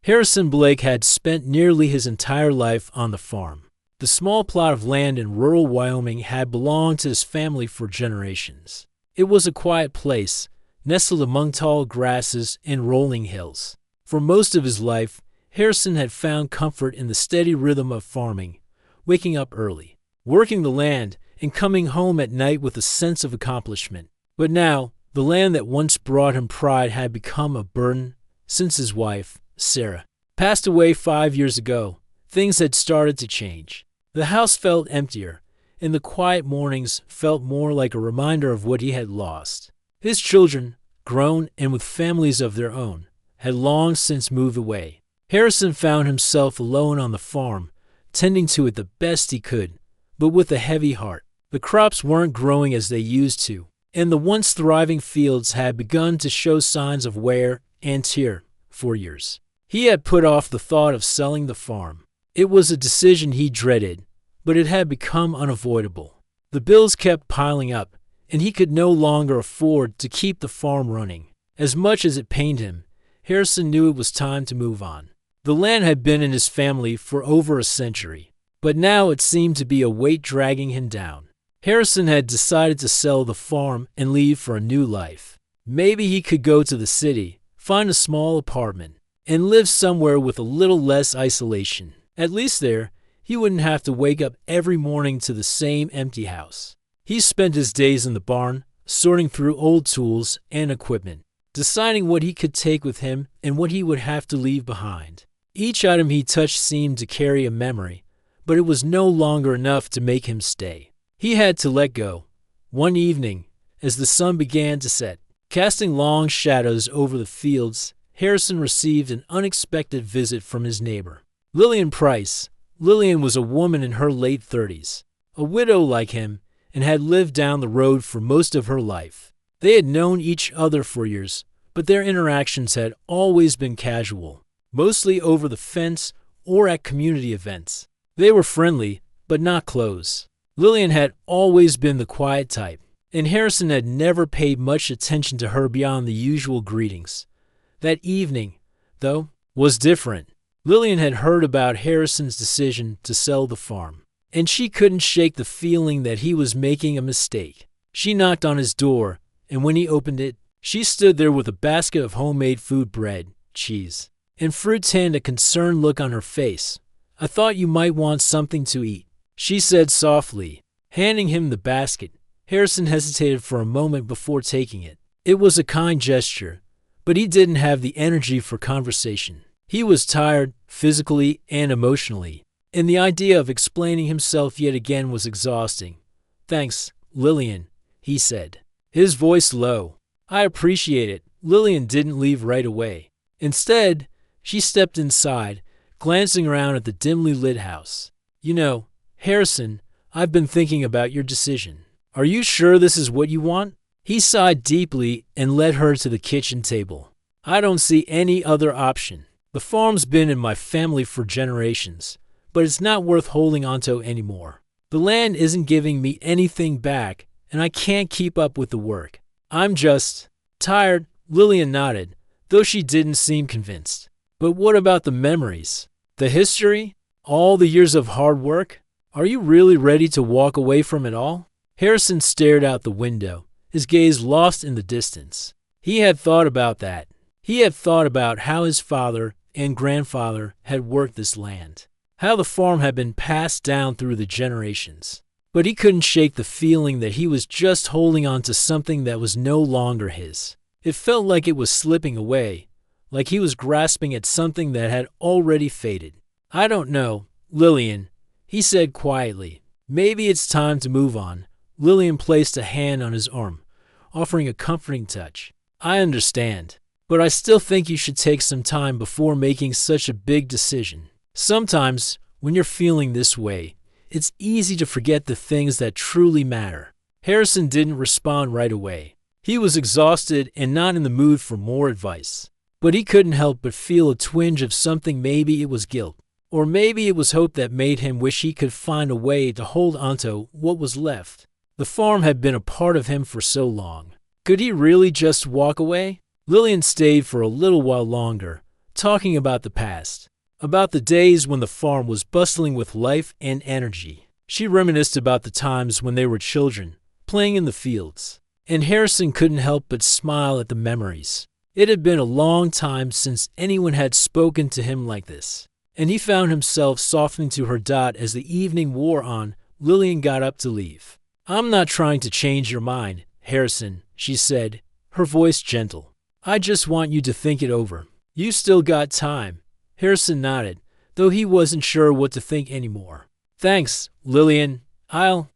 Harrison Blake had spent nearly his entire life on the farm. The small plot of land in rural Wyoming had belonged to his family for generations. It was a quiet place, nestled among tall grasses and rolling hills. For most of his life, Harrison had found comfort in the steady rhythm of farming, waking up early, working the land, and coming home at night with a sense of accomplishment. But now, the land that once brought him pride had become a burden. Since his wife, Sarah, passed away 5 years ago, things had started to change. The house felt emptier, and the quiet mornings felt more like a reminder of what he had lost. His children, grown and with families of their own, had long since moved away. Harrison found himself alone on the farm, tending to it the best he could, but with a heavy heart. The crops weren't growing as they used to, and the once thriving fields had begun to show signs of wear and tear for years. He had put off the thought of selling the farm. It was a decision he dreaded, but it had become unavoidable. The bills kept piling up, and he could no longer afford to keep the farm running. As much as it pained him, Harrison knew it was time to move on. The land had been in his family for over a century, but now it seemed to be a weight dragging him down. Harrison had decided to sell the farm and leave for a new life. Maybe he could go to the city, find a small apartment, and live somewhere with a little less isolation. At least there, he wouldn't have to wake up every morning to the same empty house. He spent his days in the barn, sorting through old tools and equipment, deciding what he could take with him and what he would have to leave behind. Each item he touched seemed to carry a memory, but it was no longer enough to make him stay. He had to let go. One evening, as the sun began to set, casting long shadows over the fields, Harrison received an unexpected visit from his neighbor, Lillian Price. Lillian was a woman in her late 30s, a widow like him, and had lived down the road for most of her life. They had known each other for years, but their interactions had always been casual, mostly over the fence or at community events. They were friendly, but not close. Lillian had always been the quiet type, and Harrison had never paid much attention to her beyond the usual greetings. That evening, though, was different. Lillian had heard about Harrison's decision to sell the farm, and she couldn't shake the feeling that he was making a mistake. She knocked on his door, and when he opened it, she stood there with a basket of homemade food, bread, cheese, and fruits, and a concerned look on her face. "I thought you might want something to eat," she said softly, handing him the basket. Harrison hesitated for a moment before taking it. It was a kind gesture, but he didn't have the energy for conversation. He was tired, physically and emotionally, and the idea of explaining himself yet again was exhausting. "Thanks, Lillian," he said, his voice low. "I appreciate it." Lillian didn't leave right away. Instead, she stepped inside, glancing around at the dimly lit house. "You know, Harrison, I've been thinking about your decision. Are you sure this is what you want?" He sighed deeply and led her to the kitchen table. "I don't see any other option. The farm's been in my family for generations, but it's not worth holding onto anymore. The land isn't giving me anything back, and I can't keep up with the work. I'm just tired." Lillian nodded, though she didn't seem convinced. "But what about the memories? The history? All the years of hard work? Are you really ready to walk away from it all?" Harrison stared out the window, his gaze lost in the distance. He had thought about that. He had thought about how his father and grandfather had worked this land, how the farm had been passed down through the generations. But he couldn't shake the feeling that he was just holding on to something that was no longer his. It felt like it was slipping away, like he was grasping at something that had already faded. "I don't know, Lillian," he said quietly. "Maybe it's time to move on." Lillian placed a hand on his arm, offering a comforting touch. "I understand, but I still think you should take some time before making such a big decision. Sometimes, when you're feeling this way, it's easy to forget the things that truly matter." Harrison didn't respond right away. He was exhausted and not in the mood for more advice. But he couldn't help but feel a twinge of something. Maybe it was guilt, or maybe it was hope that made him wish he could find a way to hold onto what was left. The farm had been a part of him for so long. Could he really just walk away? Lillian stayed for a little while longer, talking about the past, about the days when the farm was bustling with life and energy. She reminisced about the times when they were children, playing in the fields, and Harrison couldn't help but smile at the memories. It had been a long time since anyone had spoken to him like this, and he found himself softening to her as the evening wore on. Lillian got up to leave. "I'm not trying to change your mind, Harrison," she said, her voice gentle. "I just want you to think it over. You still got time." Harrison nodded, though he wasn't sure what to think anymore. "Thanks, Lillian. I'll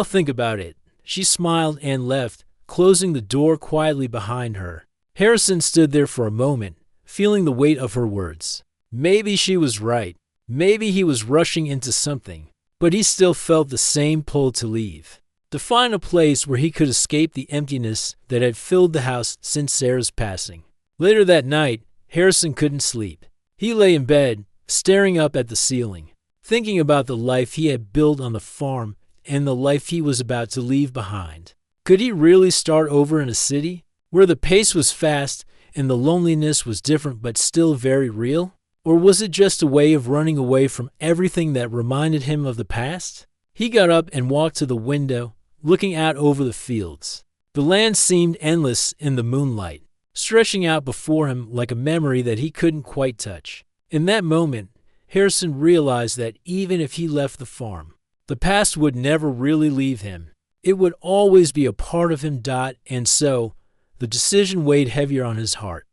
think about it." She smiled and left, closing the door quietly behind her. Harrison stood there for a moment, feeling the weight of her words. Maybe she was right. Maybe he was rushing into something, but he still felt the same pull to leave, to find a place where he could escape the emptiness that had filled the house since Sarah's passing. Later that night, Harrison couldn't sleep. He lay in bed, staring up at the ceiling, thinking about the life he had built on the farm and the life he was about to leave behind. Could he really start over in a city, where the pace was fast and the loneliness was different but still very real? Or was it just a way of running away from everything that reminded him of the past? He got up and walked to the window, looking out over the fields. The land seemed endless in the moonlight, stretching out before him like a memory that he couldn't quite touch. In that moment, Harrison realized that even if he left the farm, the past would never really leave him. It would always be a part of him. And so, the decision weighed heavier on his heart.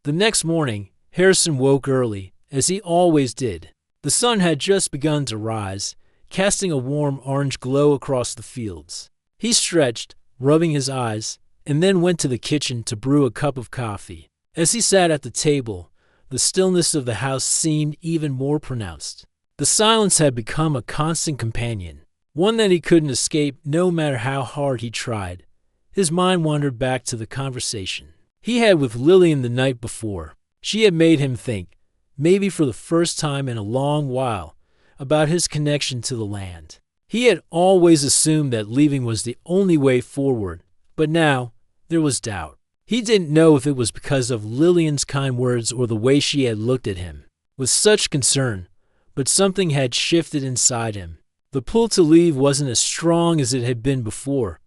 The next morning, Harrison woke early, as he always did. The sun had just begun to rise, casting a warm orange glow across the fields. He stretched, rubbing his eyes, and then went to the kitchen to brew a cup of coffee. As he sat at the table, the stillness of the house seemed even more pronounced. The silence had become a constant companion, one that he couldn't escape no matter how hard he tried. His mind wandered back to the conversation he had with Lillian the night before. She had made him think, maybe for the first time in a long while, about his connection to the land. He had always assumed that leaving was the only way forward, but now there was doubt. He didn't know if it was because of Lillian's kind words or the way she had looked at him with such concern, but something had shifted inside him. The pull to leave wasn't as strong as it had been before.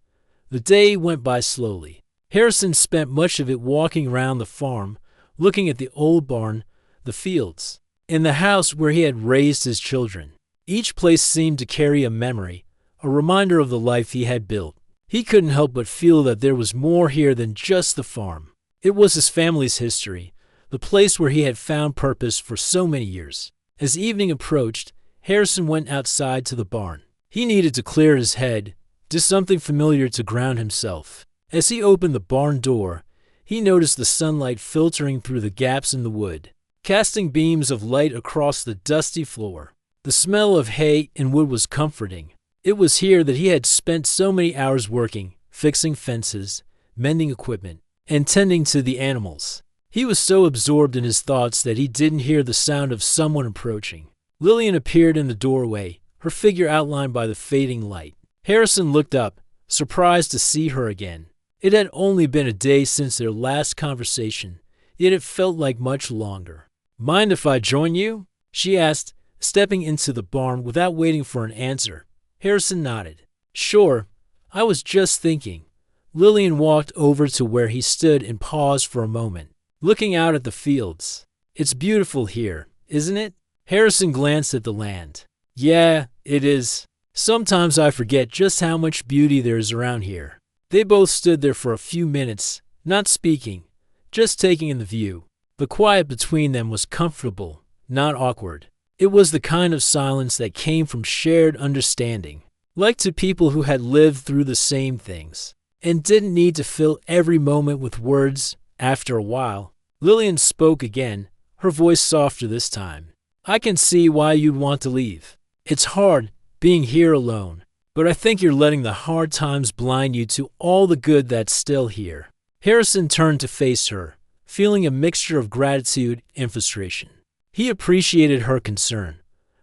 The day went by slowly. Harrison spent much of it walking around the farm, looking at the old barn, the fields, and the house where he had raised his children. Each place seemed to carry a memory, a reminder of the life he had built. He couldn't help but feel that there was more here than just the farm. It was his family's history, the place where he had found purpose for so many years. As evening approached, Harrison went outside to the barn. He needed to clear his head, do something familiar to ground himself. As he opened the barn door, he noticed the sunlight filtering through the gaps in the wood, casting beams of light across the dusty floor. The smell of hay and wood was comforting. It was here that he had spent so many hours working, fixing fences, mending equipment, and tending to the animals. He was so absorbed in his thoughts that he didn't hear the sound of someone approaching. Lillian appeared in the doorway, her figure outlined by the fading light. Harrison looked up, surprised to see her again. It had only been a day since their last conversation, yet it felt like much longer. "Mind if I join you?" she asked, stepping into the barn without waiting for an answer. Harrison nodded. "Sure, I was just thinking." Lillian walked over to where he stood and paused for a moment, looking out at the fields. "It's beautiful here, isn't it?" Harrison glanced at the land. "Yeah, it is. Sometimes I forget just how much beauty there is around here." They both stood there for a few minutes, not speaking, just taking in the view. The quiet between them was comfortable, not awkward. It was the kind of silence that came from shared understanding, like two people who had lived through the same things, and didn't need to fill every moment with words. After a while, Lillian spoke again, her voice softer this time. "I can see why you'd want to leave. It's hard, being here alone. But I think you're letting the hard times blind you to all the good that's still here." Harrison turned to face her, feeling a mixture of gratitude and frustration. He appreciated her concern,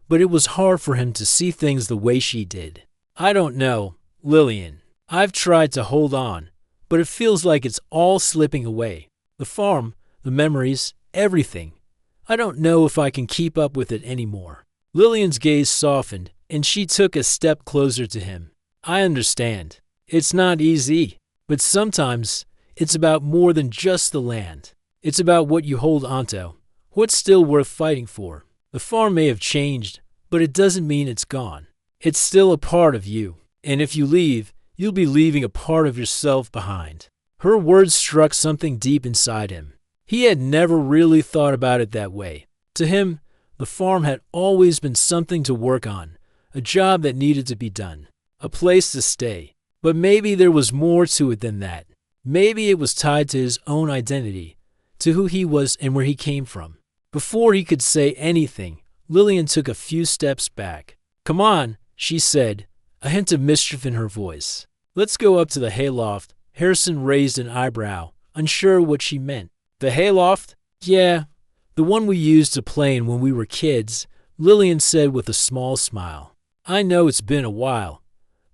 but it was hard for him to see things the way she did. "I don't know, Lillian. I've tried to hold on, but it feels like it's all slipping away. The farm, the memories, everything. I don't know if I can keep up with it anymore." Lillian's gaze softened, and she took a step closer to him. "I understand. It's not easy, but sometimes it's about more than just the land. It's about what you hold onto, what's still worth fighting for. The farm may have changed, but it doesn't mean it's gone. It's still a part of you, and if you leave, you'll be leaving a part of yourself behind." Her words struck something deep inside him. He had never really thought about it that way. To him, the farm had always been something to work on, a job that needed to be done, a place to stay. But maybe there was more to it than that. Maybe it was tied to his own identity, to who he was and where he came from. Before he could say anything, Lillian took a few steps back. "Come on," she said, a hint of mischief in her voice. "Let's go up to the hayloft." Harrison raised an eyebrow, unsure what she meant. "The hayloft?" "Yeah, the one we used to play in when we were kids," Lillian said with a small smile. "I know it's been a while,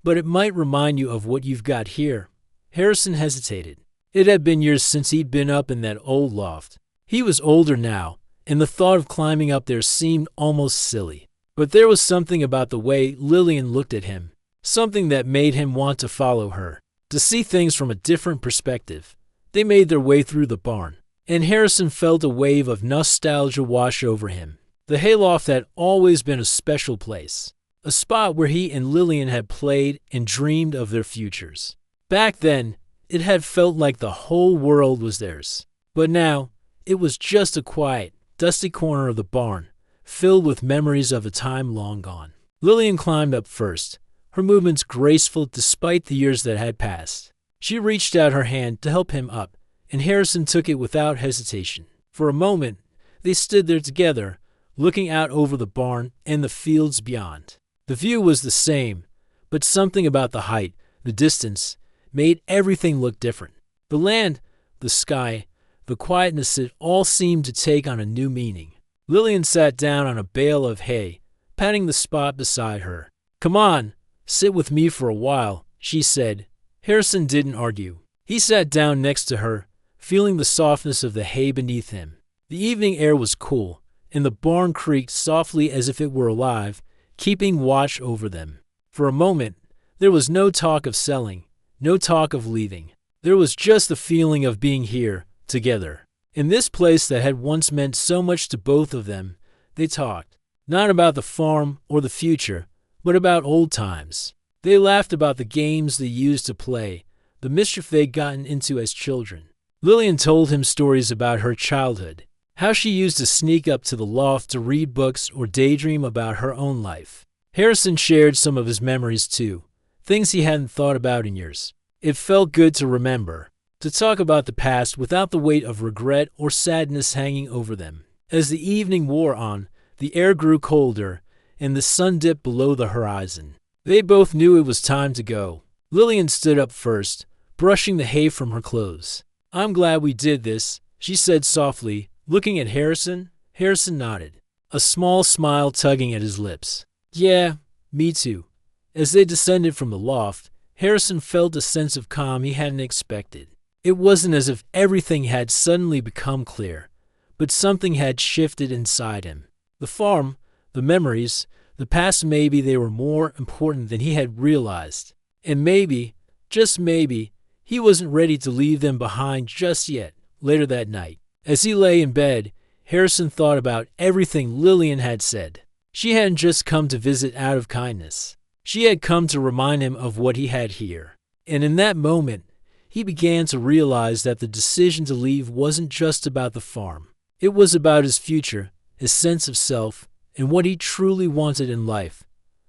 but it might remind you of what you've got here." Harrison hesitated. It had been years since he'd been up in that old loft. He was older now, and the thought of climbing up there seemed almost silly. But there was something about the way Lillian looked at him, something that made him want to follow her, to see things from a different perspective. They made their way through the barn, and Harrison felt a wave of nostalgia wash over him. The hayloft had always been a special place, a spot where he and Lillian had played and dreamed of their futures. Back then, it had felt like the whole world was theirs. But now, it was just a quiet, dusty corner of the barn, filled with memories of a time long gone. Lillian climbed up first, her movements graceful despite the years that had passed. She reached out her hand to help him up, and Harrison took it without hesitation. For a moment, they stood there together, looking out over the barn and the fields beyond. The view was the same, but something about the height, the distance, made everything look different. The land, the sky, the quietness, it all seemed to take on a new meaning. Lillian sat down on a bale of hay, patting the spot beside her. "Come on, sit with me for a while," she said. Harrison didn't argue. He sat down next to her, feeling the softness of the hay beneath him. The evening air was cool, and the barn creaked softly as if it were alive, keeping watch over them. For a moment, there was no talk of selling, no talk of leaving. There was just the feeling of being here, together. In this place that had once meant so much to both of them, they talked, not about the farm or the future, but about old times. They laughed about the games they used to play, the mischief they'd gotten into as children. Lillian told him stories about her childhood, how she used to sneak up to the loft to read books or daydream about her own life. Harrison shared some of his memories too, things he hadn't thought about in years. It felt good to remember, to talk about the past without the weight of regret or sadness hanging over them. As the evening wore on, the air grew colder, and the sun dipped below the horizon. They both knew it was time to go. Lillian stood up first, brushing the hay from her clothes. "I'm glad we did this," she said softly, looking at Harrison. Harrison nodded, a small smile tugging at his lips. "Yeah, me too." As they descended from the loft, Harrison felt a sense of calm he hadn't expected. It wasn't as if everything had suddenly become clear, but something had shifted inside him. The farm, the memories, the past, maybe they were more important than he had realized. And maybe, just maybe, he wasn't ready to leave them behind just yet. Later that night, as he lay in bed, Harrison thought about everything Lillian had said. She hadn't just come to visit out of kindness. She had come to remind him of what he had here. And in that moment, he began to realize that the decision to leave wasn't just about the farm. It was about his future, his sense of self, and what he truly wanted in life.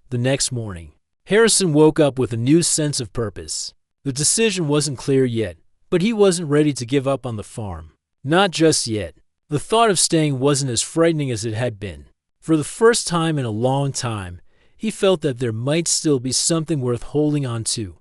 The next morning, Harrison woke up with a new sense of purpose. The decision wasn't clear yet, but he wasn't ready to give up on the farm. Not just yet. The thought of staying wasn't as frightening as it had been. For the first time in a long time, he felt that there might still be something worth holding on to,